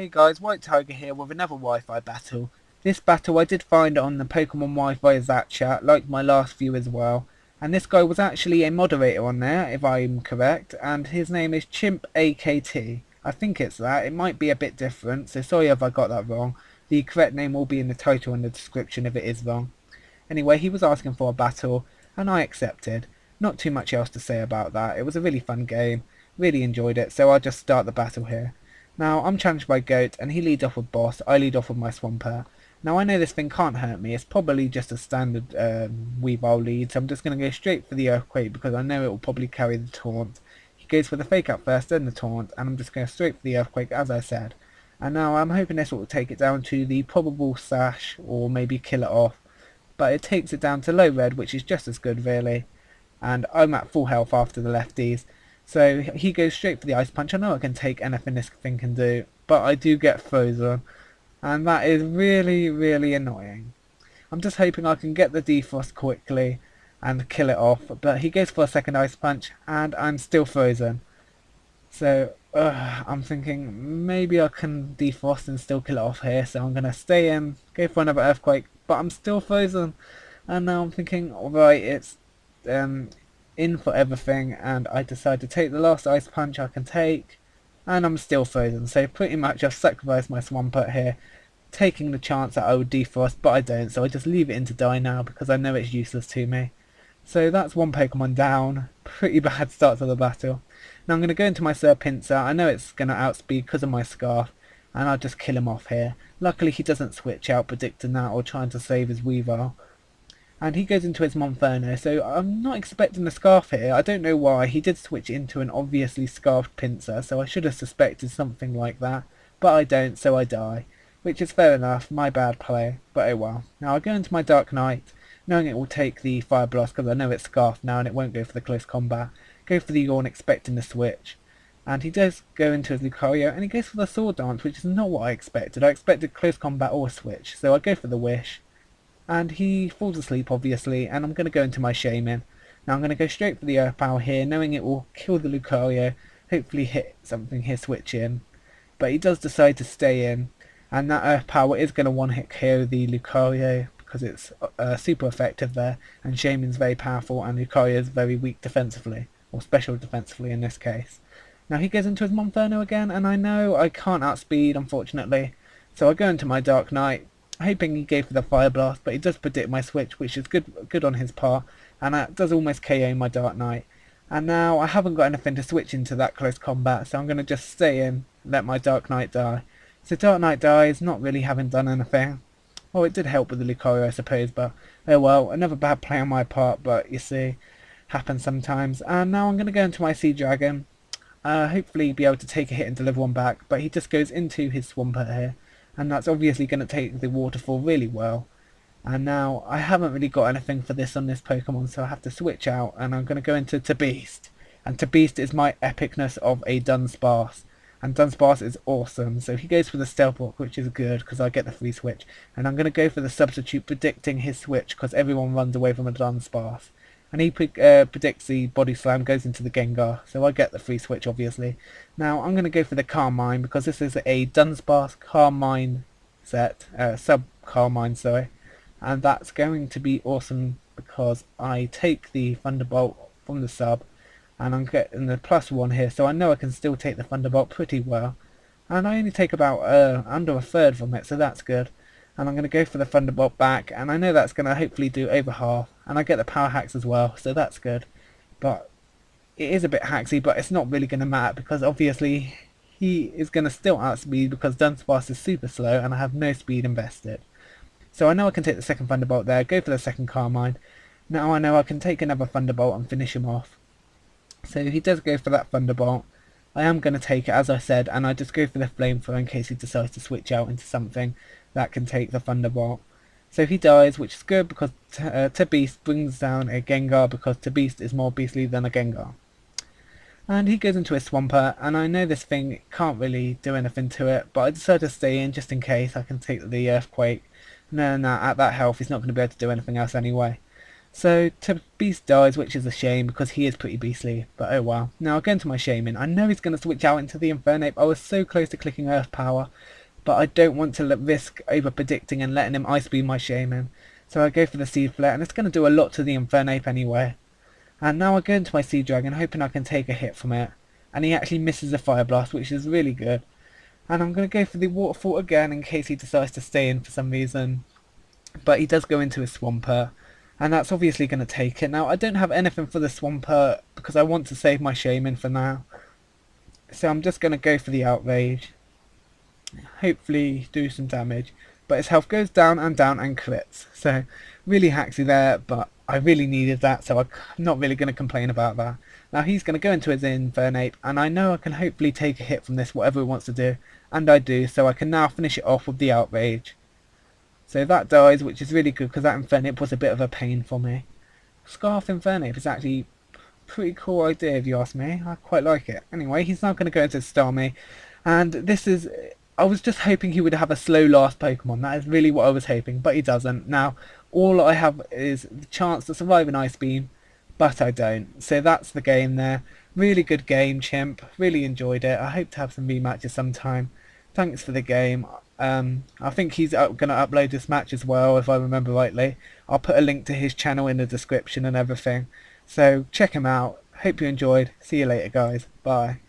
Hey guys, WhiteTiger here with another Wi-Fi battle. This battle I did find on the Pokemon Wi-Fi Zat chat, like my last few as well. And this guy was actually a moderator on there, if I'm correct, and his name is Chimpakt. I think it's that. It might be a bit different, so sorry if I got that wrong. The correct name will be in the title and the description if it is wrong. Anyway, he was asking for a battle, and I accepted. Not too much else to say about that. It was a really fun game. Really enjoyed it, so I'll just start the battle here. Now, I'm challenged by Goat, and he leads off with Boss. I lead off with my Swampert. Now, I know this thing can't hurt me. It's probably just a standard Weavile lead, so I'm just going to go straight for the Earthquake because I know it will probably carry the Taunt. He goes for the Fake Out first, then the Taunt, and I'm just going straight for the Earthquake, as I said. And now, I'm hoping this will take it down to the probable Sash, or maybe kill it off. But it takes it down to low red, which is just as good, really. And I'm at full health after the lefties. So he goes straight for the Ice Punch. I know I can take anything this thing can do, but I do get frozen. And that is really, really annoying. I'm just hoping I can get the defrost quickly and kill it off. But he goes for a second Ice Punch, and I'm still frozen. So I'm thinking maybe I can defrost and still kill it off here. So I'm going to stay in, go for another Earthquake, but I'm still frozen. And now I'm thinking, alright, it's in for everything, and I decide to take the last Ice Punch I can take, and I'm still frozen. So pretty much I've sacrificed my Swampert here, taking the chance that I would defrost, but I don't, so I just leave it in to die now because I know it's useless to me. So that's one Pokemon down. Pretty bad start to the battle. Now I'm going to go into my Serpincer. I know it's going to outspeed because of my Scarf, and I'll just kill him off here. Luckily he doesn't switch out, predicting that or trying to save his Weavile. And he goes into his Monferno, so I'm not expecting the Scarf here. I don't know why. He did switch into an obviously Scarfed Pinsir, so I should have suspected something like that. But I don't, so I die. Which is fair enough, my bad play, but oh well. Now I go into my Dark Knight, knowing it will take the Fire Blast because I know it's Scarfed now and it won't go for the close combat. Go for the Yawn expecting the switch. And he does go into his Lucario, and he goes for the Sword Dance, which is not what I expected. I expected close combat or a switch, so I go for the Wish. And he falls asleep obviously, and I'm going to go into my Shaman. Now I'm going to go straight for the Earth Power here, knowing it will kill the Lucario, hopefully hit something here, switch in. But he does decide to stay in, and that Earth Power is going to one-hit KO the Lucario, because it's super effective there, and Shaman's very powerful, and Lucario is very weak defensively, or special defensively in this case. Now he goes into his Monferno again, and I know I can't outspeed unfortunately, so I go into my Dark Knight, hoping he gave for the Fire Blast, but he does predict my switch, which is good on his part, and that does almost KO my Dark Knight. And now I haven't got anything to switch into that close combat, so I'm going to just stay in, let my Dark Knight die. So Dark Knight dies, not really having done anything. Well, it did help with the Lucario I suppose, but oh well, another bad play on my part, but you see, happens sometimes. And now I'm going to go into my Sea Dragon, hopefully be able to take a hit and deliver one back, but he just goes into his Swampert here. And that's obviously going to take the waterfall really well. And now I haven't really got anything for this on this Pokemon, so I have to switch out, and I'm going to go into Beast. And Beast is my epicness of a Dunsparce, and Dunsparce is awesome. So he goes for the Stealth Walk, which is good because I get the free switch, and I'm going to go for the Substitute, predicting his switch because everyone runs away from a Dunsparce. And he predicts the Body Slam, goes into the Gengar, so I get the free switch obviously. Now I'm going to go for the Carmine because this is a Dunsparce Carmine set, sub-Carmine sorry, and that's going to be awesome because I take the Thunderbolt from the sub, and I'm getting the +1 here, so I know I can still take the Thunderbolt pretty well. And I only take about under a third from it, so that's good. And I'm going to go for the Thunderbolt back, and I know that's going to hopefully do over half, and I get the Power Hacks as well, so that's good. But it is a bit haxy, but it's not really going to matter because obviously he is going to still outspeed because Dunsparce is super slow and I have no speed invested. So I know I can take the second Thunderbolt there, go for the second Carmine. Now I know I can take another Thunderbolt and finish him off. So he does go for that Thunderbolt. I am going to take it as I said, and I just go for the Flamethrower in case he decides to switch out into something that can take the Thunderbolt. So he dies, which is good because Beast brings down a Gengar because Beast is more beastly than a Gengar. And he goes into his Swampert, and I know this thing can't really do anything to it, but I decide to stay in just in case I can take the Earthquake. No, at that health he's not going to be able to do anything else anyway. So Beast dies, which is a shame because he is pretty beastly, but oh well. Now I'll go into my Shaman. I know he's going to switch out into the Infernape. I was so close to clicking Earth Power, but I don't want to risk over predicting and letting him Ice Beam my Shaman. So I go for the Seed Flare, and it's going to do a lot to the Infernape anyway. And now I go into my Sea Dragon, hoping I can take a hit from it. And he actually misses a Fire Blast, which is really good. And I'm going to go for the Waterfall again in case he decides to stay in for some reason. But he does go into his Swampert, and that's obviously going to take it. Now, I don't have anything for the Swampert because I want to save my Shaman for now. So I'm just going to go for the Outrage. Hopefully do some damage. But his health goes down and crits. So really haxy there, but I really needed that, so I'm not really going to complain about that. Now he's going to go into his Infernape, and I know I can hopefully take a hit from this, whatever he wants to do. And I do, so I can now finish it off with the Outrage. So that dies, which is really good because that Infernape was a bit of a pain for me. Scarf Infernape is actually a pretty cool idea if you ask me. I quite like it. Anyway, he's now going to go into Starmie, and this is... I was just hoping he would have a slow last Pokemon. That is really what I was hoping, but he doesn't. Now, all I have is the chance to survive an Ice Beam, but I don't. So that's the game there. Really good game, Chimp. Really enjoyed it. I hope to have some rematches sometime. Thanks for the game. I think he's going to upload this match as well, if I remember rightly. I'll put a link to his channel in the description and everything. So check him out. Hope you enjoyed. See you later, guys. Bye.